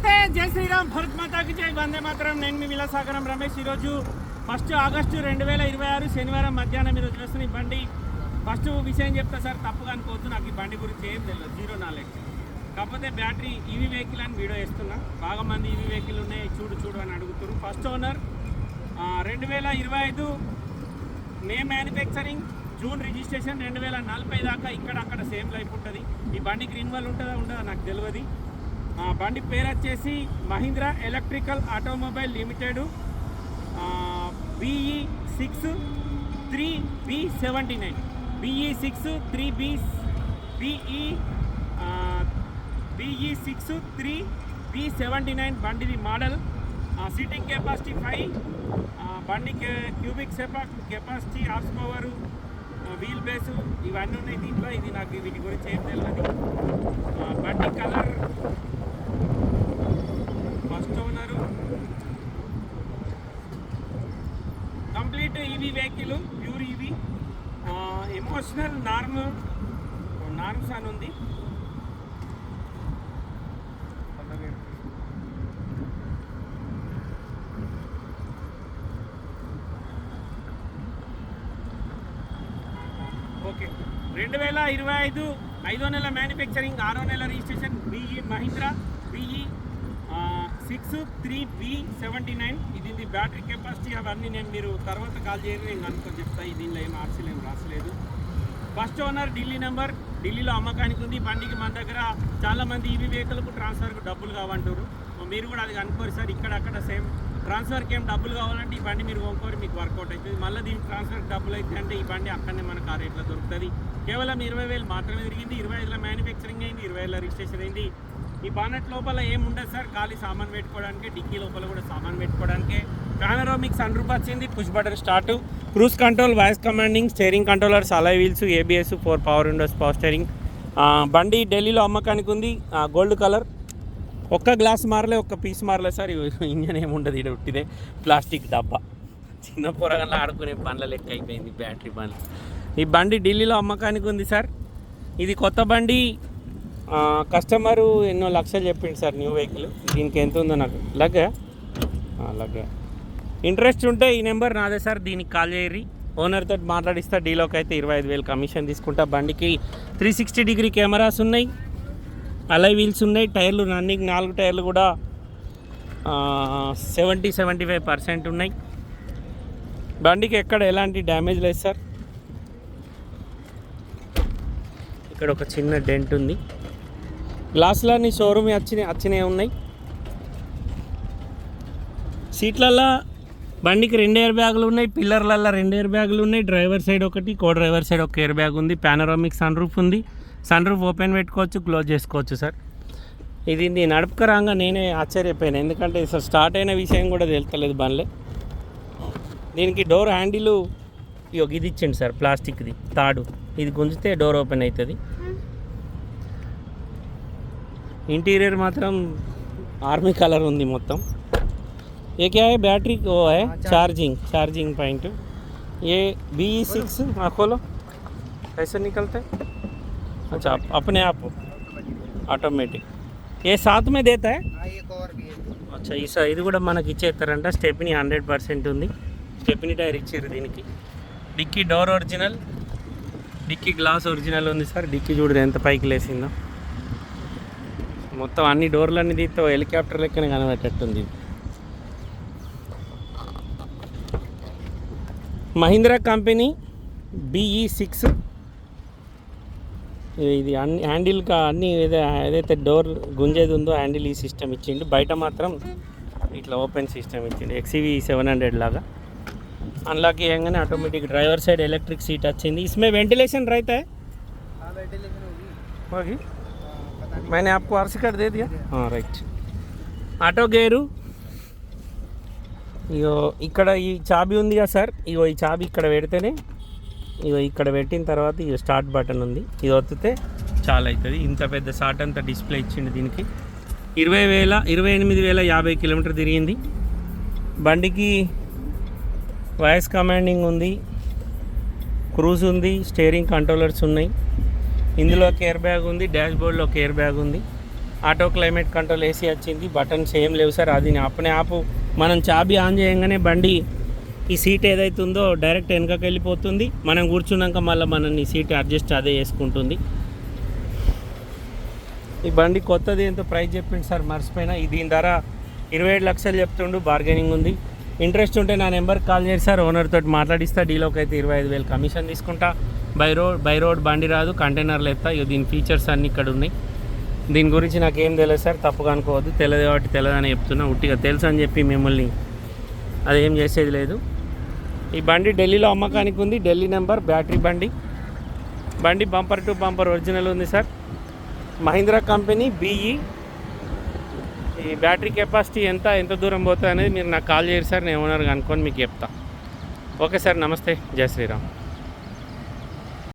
నమస్తే, జై శ్రీరామ్, భరత్ మాతాకి జై, వందే మాతరం. నేను మీ విలాసాగరం రమేష్. ఈరోజు 1 ఆగస్టు 2026 శనివారం మధ్యాహ్నం మీరు చూస్తున్న ఈ బండి. ఫస్ట్ విషయం చెప్తా సార్, తప్పుగా అనుకోవద్దు, నాకు ఈ బండి గురించి ఏం తెలియదు, జీరో నాలెడ్జ్. కాకపోతే బ్యాటరీ ఈవీ వెహికల్ అని వీడియో వేస్తున్నా. బాగా మంది ఈవీ వెహికల్ ఉన్నాయి, చూడు అని అడుగుతారు. ఫస్ట్ ఓనర్ 2025 మే మ్యానుఫ్యాక్చరింగ్, జూన్ రిజిస్ట్రేషన్, 2040 దాకా ఇక్కడ అక్కడ సేమ్ లైఫ్ ఉంటుంది. ఈ బండికి రిన్యువల్ ఉంటుందా నాకు తెలియదు. బండి పేరు వచ్చేసి Mahindra electrical automobile limited, BE6 3B79, BE6 3B79 బండిది మోడల్. సీటింగ్ కెపాసిటీ 5, బండి cubic capacity, horse power, wheel base ఇవన్నీ ఉన్నాయి దీంట్లో. ఇది నాకు వీటి గురించి ఏం తెలియదు. బండి colour, first owner, complete EV vehicle, pure EV. Emotional norms అని ఉంది. ఓకే, 2025 5వ నెల మ్యానుఫ్యాక్చరింగ్, 6వ నెల రిజిస్ట్రేషన్, మహీంద్రా BE6 3B79. ఇది బ్యాటరీ కెపాసిటీ అవన్నీ నేను మీరు తర్వాత కాల్ చేయరు, నేను అనుకొని చెప్తాను. దీనిలో ఏం ఆర్సీలు ఏం రాసలేదు. ఫస్ట్ ఓనర్ ఢిల్లీ నెంబర్, ఢిల్లీలో అమ్మకానికి ఉంది. బండికి మన దగ్గర చాలామంది ఈవీ వెహికల్కు ట్రాన్స్ఫర్కి డబ్బులు కావంటారు. మీరు కూడా అది అనుకోరు సార్, ఇక్కడ సేమ్ ట్రాన్స్ఫర్కి ఏం డబ్బులు కావాలంటే ఈ బండి మీరు కొనుక్కోరు, మీకు వర్కౌట్ అవుతుంది. మళ్ళీ దీనికి ట్రాన్స్ఫర్కి డబ్బులు అయితే అంటే ఈ బండి అక్కడనే మనకు ఆ రేట్లో దొరుకుతుంది. కేవలం 20,000 మాత్రమే తిరిగింది. 25లో మ్యానుఫ్యాక్చరింగ్ అయింది, 20లో రిజిస్ట్రేషన్ అయింది. ఈ బానెట్ లోపల ఏముండదు సార్, ఖాళీ సామాన్ పెట్టుకోవడానికి. డిక్కీ లోపల కూడా సామాన్ పెట్టుకోవడానికి. పానోరామిక్ సన్ రూఫ్ వచ్చింది, push button start, cruise control, voice commanding, steering controllers, alloy wheels, ABS, 4 power Windows, power steering. బండి ఢిల్లీలో అమ్మకానికి ఉంది. గోల్డ్ కలర్, ఒక్క గ్లాస్ మారలే, ఒక్క పీస్ మారలే సార్. ఇంజన్ ఏముండదు, ఇక్కడ ఉట్టిదే ప్లాస్టిక్ డబ్బా. చిన్న పొరగల్లా ఆడుకునే బండ్ల లెక్క అయిపోయింది బ్యాటరీ బండ్లు. ఈ బండి ఢిల్లీలో అమ్మకానికి ఉంది సార్. ఇది కొత్త బండి. కస్టమరు ఎన్నో లక్షలు చెప్పింది సార్ న్యూ వెహికల్. దీనికి ఎంత ఉందో నాకు లగ్గా ఇంట్రెస్ట్ ఉంటే ఈ నెంబర్ నాదే సార్, దీనికి కాల్ చేయరి. ఓనర్తో మాట్లాడిస్తా. డీలోకి అయితే 25,000 కమిషన్ తీసుకుంటా. బండికి 360 డిగ్రీ కెమెరాస్ ఉన్నాయి, అలాయ్ వీల్స్ ఉన్నాయి. టైర్లు రన్నింగ్ 4 టైర్లు కూడా 70-75% ఉన్నాయి. బండికి ఎక్కడ ఎలాంటి డ్యామేజ్ లేదు సార్. ఇక్కడ ఒక చిన్న డెంట్ ఉంది. గ్లాసులన్నీ షోరూమ్ వచ్చినాయి ఉన్నాయి. సీట్లల్లో బండికి 2 ఎయిర్ బ్యాగులు ఉన్నాయి. పిల్లర్లల్లో 2 ఎయిర్ బ్యాగులు ఉన్నాయి. డ్రైవర్ సైడ్ ఒకటి, కో డ్రైవర్ సైడ్ ఒక ఎయిర్ బ్యాగ్ ఉంది. పానోరామిక్ సన్ రూఫ్ ఉంది. సన్ రూఫ్ ఓపెన్ పెట్టుకోవచ్చు, క్లోజ్ చేసుకోవచ్చు సార్. ఇది నడుపుకరాగా నేనే ఆశ్చర్యపోయాను, ఎందుకంటే స్టార్ట్ అయిన విషయం కూడా తెలుస్తలేదు బండ్లే. దీనికి డోర్ హ్యాండిల్ ఇది ఇచ్చిండు సార్, ప్లాస్టిక్ది తాడు. ఇది గుంజితే డోర్ ఓపెన్ అవుతుంది. ఇంటీరియర్ మాత్రం ఆర్మీ కలర్ ఉంది మొత్తం. ये क्या है, बैटरी वो है चार्जिंग पॉइंट. ये BE6 खोलो, कैसे निकलता है? अच्छा, अपने आप ऑटोमेटिक. ये साथ में देता है. अच्छा, ఇది కూడా మనకి ఇచ్చేస్తారంట. స్టెప్నీ 100% ఉంది. స్టెప్నీ టైర్ ఇచ్చారు దీనికి. Dickey door original, dickey glass original ఉంది సార్. డిక్కీ చూడదు ఎంత పైకి లేసిందో. మొత్తం అన్ని డోర్లన్నీ దీంతో హెలికాప్టర్ లెక్కనే కనబెట్టేట్టుంది. Mahindra company BE6. ఇది అన్ని హ్యాండిల్గా అన్నీ ఏదైతే డోర్ గుంజేది ఉందో హ్యాండిల్ ఈ సిస్టమ్ ఇచ్చిండు. బయట మాత్రం ఇట్లా ఓపెన్ సిస్టమ్ ఇచ్చిండు, XUV 700 లాగా. అన్లాక్ చేయగానే automatic driver side electric seat వచ్చింది. इसमें वेंटिलेशन रहता है? हाँ, वेंटिलेशन होगी. मैंने आपको RC कार्ड दे दिया. हाँ, राइट. Auto gear. ఇగో ఇక్కడ ఈ చాబీ ఉంది కదా సార్, ఇగో ఈ చాబీ ఇక్కడ పెడితేనే, ఇగో ఇక్కడ పెట్టిన తర్వాత ఇగో స్టార్ట్ బటన్ ఉంది, ఇది ఒత్తితే చాలా అవుతుంది. ఇంత పెద్ద షార్ట్ అంతా డిస్ప్లే ఇచ్చిండు దీనికి. 28,050 కిలోమీటర్ తిరిగింది. బండికి వాయిస్ కమాండింగ్ ఉంది, క్రూజ్ ఉంది, స్టీరింగ్ కంట్రోలర్స్ ఉన్నాయి. ఇందులో ఒక ఎయిర్ బ్యాగ్ ఉంది, డాష్ బోర్డ్లో ఒక ఎయిర్ బ్యాగ్ ఉంది. ఆటో క్లైమేట్ కంట్రోల్ ఏసీ వచ్చింది, బటన్స్ ఏం లేవు సార్. అది అప్పుడే ఆపు మనం చాబీ ఆన్ చేయగానే బండి ఈ సీట్ ఏదైతే ఉందో డైరెక్ట్ వెనకకి వెళ్ళిపోతుంది. మనం కూర్చున్నాక మళ్ళీ మనని సీట్ అడ్జస్ట్ అదే చేసుకుంటుంది. ఈ బండి కొత్తది ఎంతో ప్రైస్ చెప్పింది సార్, మర్చిపోయినా. దీని ధర 27 లక్షలు చెప్తుండు, బార్గెనింగ్ ఉంది. ఇంట్రెస్ట్ ఉంటే నా నెంబర్కి కాల్ చేసి సార్, ఓనర్ తోటి మాట్లాడిస్తా. డీలోకి అయితే 25,000 కమిషన్ తీసుకుంటా. బై రోడ్ బండి రాదు, కంటైనర్లు ఎత్తా. ఇక దీని ఫీచర్స్ అన్నీ ఇక్కడ ఉన్నాయి. దీని గురించి నాకేం తెలియదు సార్, తప్పుగా అనుకోవద్దు. తెలియదు కాబట్టి తెలియదని చెప్తున్నా. ఉట్టిగా తెలుసు అని చెప్పి మిమ్మల్ని అదేం చేసేది లేదు. ఈ బండి ఢిల్లీలో అమ్మకానికి ఉంది. ఢిల్లీ నెంబర్, బ్యాటరీ బండి బంపర్ టు బంపర్ ఒరిజినల్ ఉంది సార్. Mahindra company BE. ఈ బ్యాటరీ కెపాసిటీ ఎంత దూరం పోతుంది అనేది మీరు నాకు కాల్ చేయరు సార్, నేను ఓనర్గా అనుకొని మీకు చెప్తా. ఓకే సార్, నమస్తే, జై శ్రీరామ్.